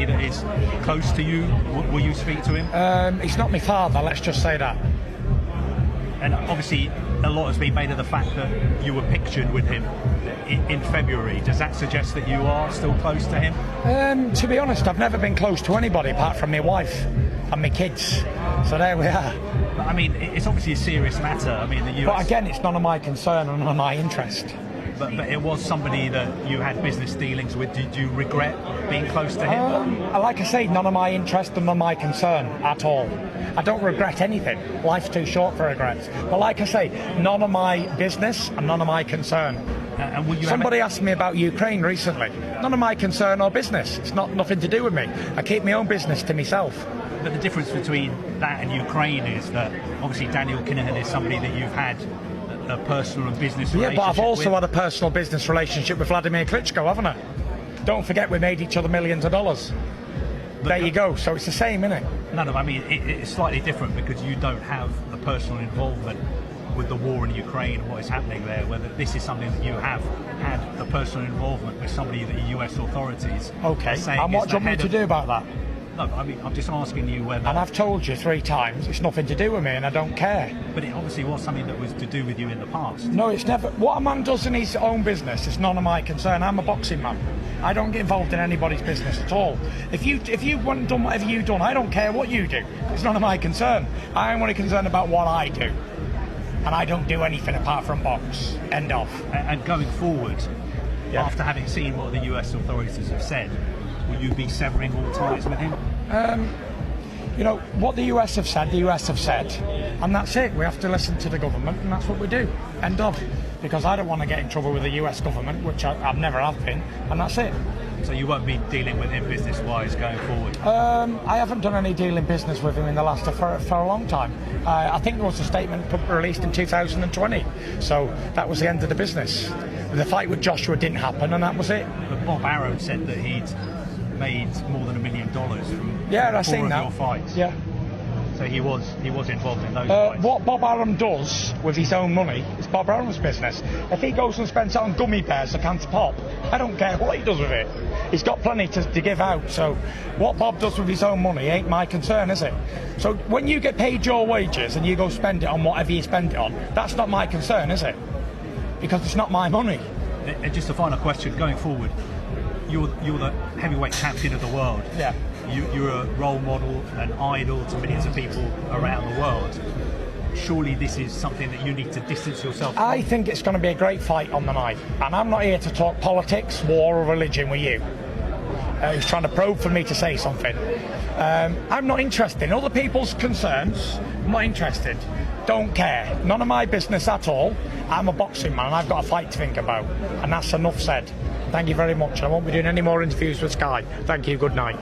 somebody that is close to you? Will you speak to him? He's not my father, let's just say that. And obviously, a lot has been made of the fact that you were pictured with him in February. Does that suggest that you are still close to him? To be honest, I've never been close to anybody apart from my wife and my kids. So there we are. I mean, it's obviously a serious matter. I mean, the US... But again, it's none of my concern and none of my interest. But it was somebody that you had business dealings with. Did you regret being close to him? Like I say, none of my interest and none of my concern at all. I don't regret anything. Life's too short for regrets. But like I say, none of my business and none of my concern. And will you Somebody asked me about Ukraine recently. None of my concern or business. It's nothing to do with me. I keep my own business to myself. But the difference between that and Ukraine is that obviously Daniel Kinahan is somebody that you've had a personal and business relationship with. Yeah, but I've also had a personal business relationship with Vladimir Klitschko, haven't I? Don't forget we made each other millions of dollars. But there you go. So it's the same, isn't it? No, I mean, it's slightly different because you don't have a personal involvement with the war in Ukraine and what is happening there, whether this is something that you have had a personal involvement with somebody that the US authorities okay. Saying And what do you want me to do about that? No, I mean, I'm just asking you whether... And I've told you 3 times, it's nothing to do with me and I don't care. But it obviously was something that was to do with you in the past. No, it's never... What a man does in his own business is none of my concern. I'm a boxing man. I don't get involved in anybody's business at all. If you went and done whatever you've done, I don't care what you do. It's none of my concern. I'm only concerned about what I do. And I don't do anything apart from box. End of. And going forward, after having seen what the US authorities have said, will you be severing all ties with him? You know, what the US have said, and that's it. We have to listen to the government, and that's what we do. End of. Because I don't want to get in trouble with the US government, which I've never have been, and that's it. So you won't be dealing with him business-wise going forward? I haven't done any dealing business with him in the last for a long time. I think there was a statement released in 2020, so that was the end of the business. The fight with Joshua didn't happen, and that was it. But Bob Arrow said that he'd made more than $1 million from 4 of your fights. Yeah. So he was involved in those fights. What Bob Arum does with his own money is Bob Arum's business. If he goes and spends it on gummy bears or cans of pop, I don't care what he does with it. He's got plenty to give out. So what Bob does with his own money ain't my concern, is it? So when you get paid your wages and you go spend it on whatever you spend it on, that's not my concern, is it? Because it's not my money. And just a final question, going forward, you're the heavyweight champion of the world. Yeah. You're a role model, an idol to millions of people around the world. Surely this is something that you need to distance yourself from? I think it's going to be a great fight on the night. And I'm not here to talk politics, war or religion with you. He's trying to probe for me to say something. I'm not interested in other people's concerns. I'm not interested. Don't care. None of my business at all. I'm a boxing man and I've got a fight to think about. And that's enough said. Thank you very much. I won't be doing any more interviews with Sky. Thank you. Good night.